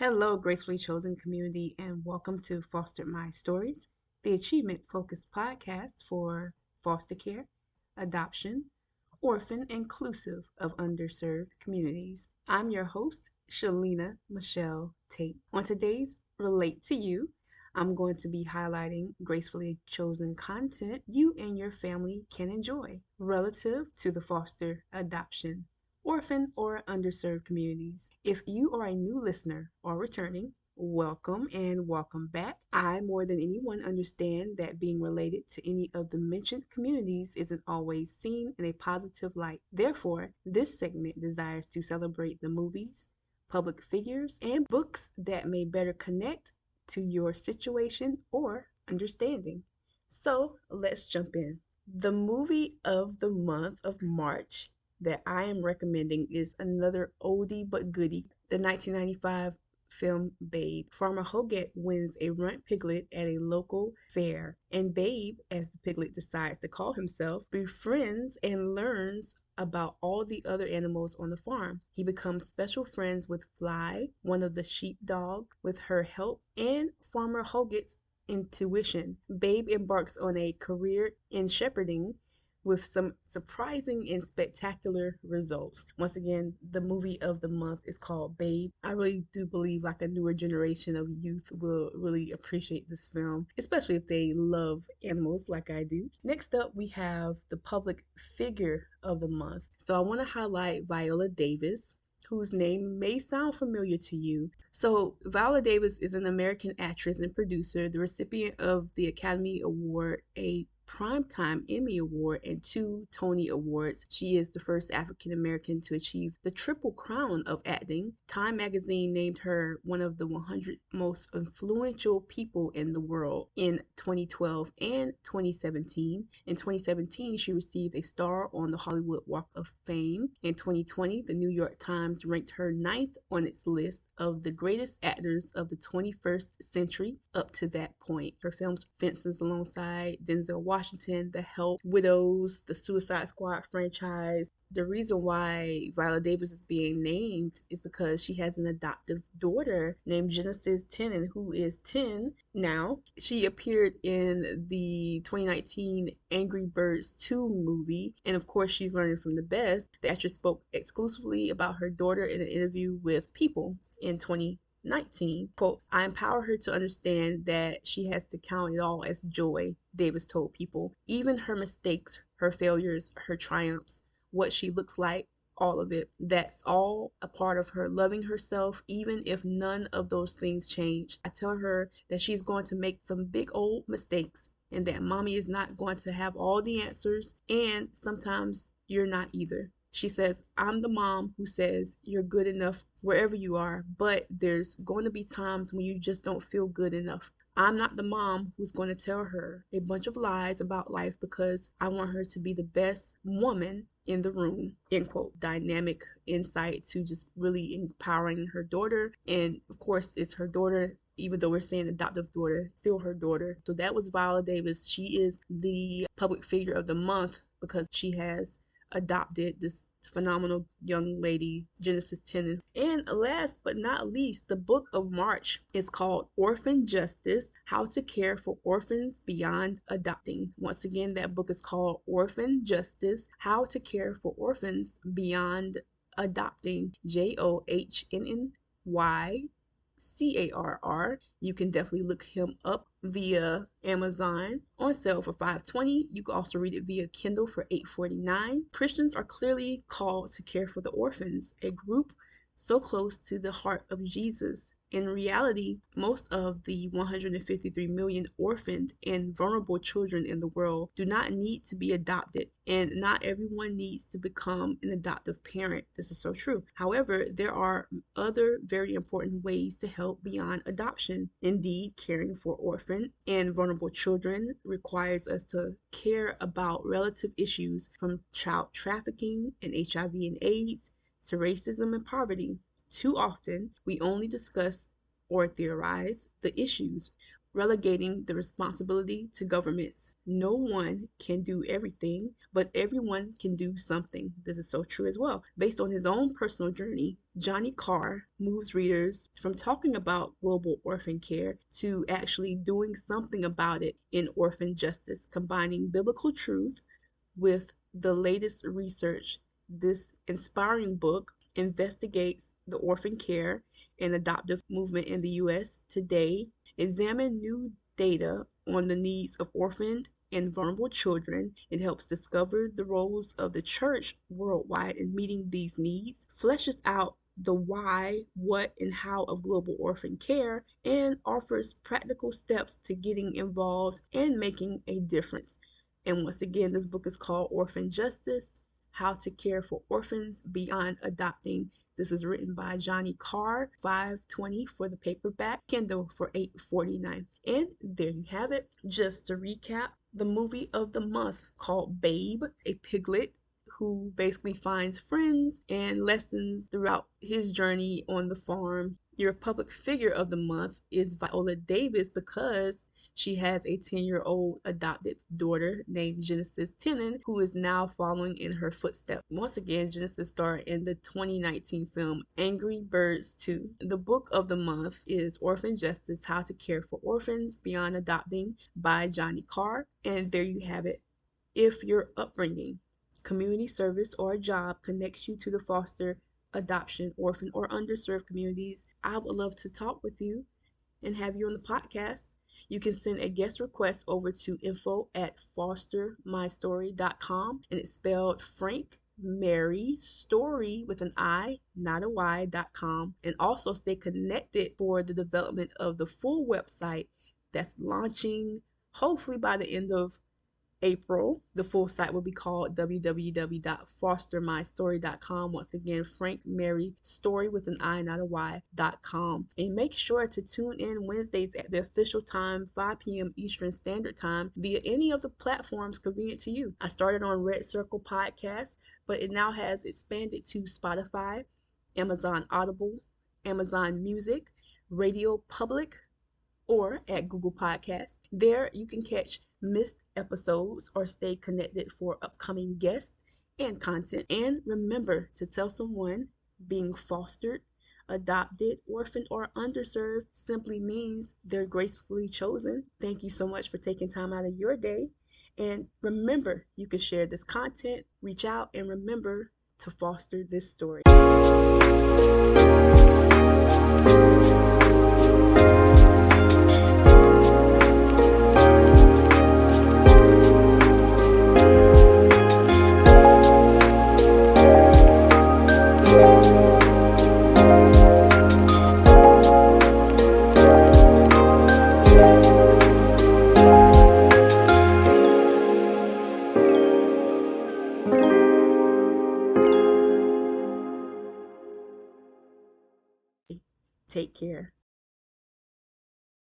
Hello, gracefully chosen community, and welcome to Foster My Stories, the achievement focused podcast for foster care, adoption, orphan, inclusive of underserved communities. I'm your host, Shalina Michelle Tate. On today's Relate to You, I'm going to be highlighting gracefully chosen content you and your family can enjoy relative to the foster adoption orphan, or underserved communities. If you are a new listener or returning, welcome and welcome back. I, more than anyone, understand that being related to any of the mentioned communities isn't always seen in a positive light. Therefore, this segment desires to celebrate the movies, public figures, and books that may better connect to your situation or understanding. So let's jump in. The movie of the month of March that I am recommending is another oldie but goodie, the 1995 film Babe. Farmer Hoggett wins a runt piglet at a local fair, and Babe, as the piglet decides to call himself, befriends and learns about all the other animals on the farm. He becomes special friends with Fly, one of the sheepdogs, with her help and Farmer Hoggett's intuition. Babe embarks on a career in shepherding with some surprising and spectacular results. Once again, the movie of the month is called Babe. I really do believe like a newer generation of youth will really appreciate this film, especially if they love animals like I do. Next up, we have the public figure of the month. So I want to highlight Viola Davis, whose name may sound familiar to you. So, Viola Davis is an American actress and producer, the recipient of the Academy Award, a Primetime Emmy Award, and 2 Tony Awards. She is the first African American to achieve the Triple Crown of acting. Time magazine named her one of the 100 most influential people in the world in 2012 and 2017. In 2017, she received a star on the Hollywood Walk of Fame. In 2020, the New York Times ranked her ninth on its list of the greatest actors of the 21st century up to that point. Her films Fences alongside Denzel Washington, The Help, Widows, the Suicide Squad franchise. The reason why Viola Davis is being named is because she has an adoptive daughter named Genesis Tenen, who is 10 now. She appeared in the 2019 Angry Birds 2 movie, and of course, she's learning from the best. The actress spoke exclusively about her daughter in an interview with People in 2019. Quote, I empower her to understand that she has to count it all as joy, Davis told People. Even her mistakes, her failures, her triumphs, what she looks like, all of it. That's all a part of her loving herself, even if none of those things change. I tell her that she's going to make some big old mistakes and that mommy is not going to have all the answers, and sometimes you're not either. She says, I'm the mom who says you're good enough wherever you are, but there's going to be times when you just don't feel good enough. I'm not the mom who's going to tell her a bunch of lies about life because I want her to be the best woman in the room, end quote. Dynamic insight to just really empowering her daughter. And of course, it's her daughter, even though we're saying adoptive daughter, still her daughter. So that was Viola Davis. She is the public figure of the month because she has adopted this phenomenal young lady, Genesis Tenen. And last but not least, the book of March is called Orphan Justice, How to Care for Orphans Beyond Adopting. Once again, that book is called Orphan Justice, How to Care for Orphans Beyond Adopting. JohnnYCarr. You can definitely look him up via Amazon, on sale for $5.20. You can also read it via Kindle for $8.49. Christians are clearly called to care for the orphans, a group so close to the heart of Jesus. In reality, most of the 153 million orphaned and vulnerable children in the world do not need to be adopted, and not everyone needs to become an adoptive parent. This is so true. However, there are other very important ways to help beyond adoption. Indeed, caring for orphan and vulnerable children requires us to care about relative issues from child trafficking and HIV and AIDS to racism and poverty. Too often, we only discuss or theorize the issues. relegating the responsibility to governments. No one can do everything, but everyone can do something. This is so true as well. Based on his own personal journey, Johnny Carr moves readers from talking about global orphan care to actually doing something about it in orphan justice, combining biblical truth with the latest research. This inspiring book investigates the orphan care and adoptive movement in the U.S. today, examine new data on the needs of orphaned and vulnerable children. It helps discover the roles of the church worldwide in meeting these needs, fleshes out the why, what, and how of global orphan care, and offers practical steps to getting involved and making a difference. And once again, this book is called Orphan Justice: How to Care for Orphans Beyond Adopting. This is written by Johnny Carr, $5.20 for the paperback, Kindle for $8.49. And there you have it. Just to recap, the movie of the month called Babe, a piglet who basically finds friends and lessons throughout his journey on the farm. Your public figure of the month is Viola Davis because she has a 10-year-old adopted daughter named Genesis Tenen, who is now following in her footsteps. Once again, Genesis starred in the 2019 film Angry Birds 2. The book of the month is Orphan Justice: How to Care for Orphans Beyond Adopting by Johnny Carr. And there you have it. If your upbringing, community service, or a job connects you to the foster, adoption, orphan, or underserved communities, I would love to talk with you and have you on the podcast. You can send a guest request over to info@fostermystory.com, and it's spelled Frank Mary Story with an I, not a Y.com. And also stay connected for the development of the full website that's launching hopefully by the end of April. The full site will be called www.fostermystory.com. Once again, Frank Mary Story with an I, not a Y.com. And make sure to tune in Wednesdays at the official time, 5 p.m. Eastern Standard Time, via any of the platforms convenient to you. I started on Red Circle Podcast, but it now has expanded to Spotify, Amazon Audible, Amazon Music, Radio Public, or at Google Podcasts. There you can catch missed episodes or stay connected for upcoming guests and content. And remember to tell someone being fostered, adopted, orphaned, or underserved simply means they're gracefully chosen. Thank you so much for taking time out of your day. And remember, you can share this content, reach out, and remember to foster this story. Take care.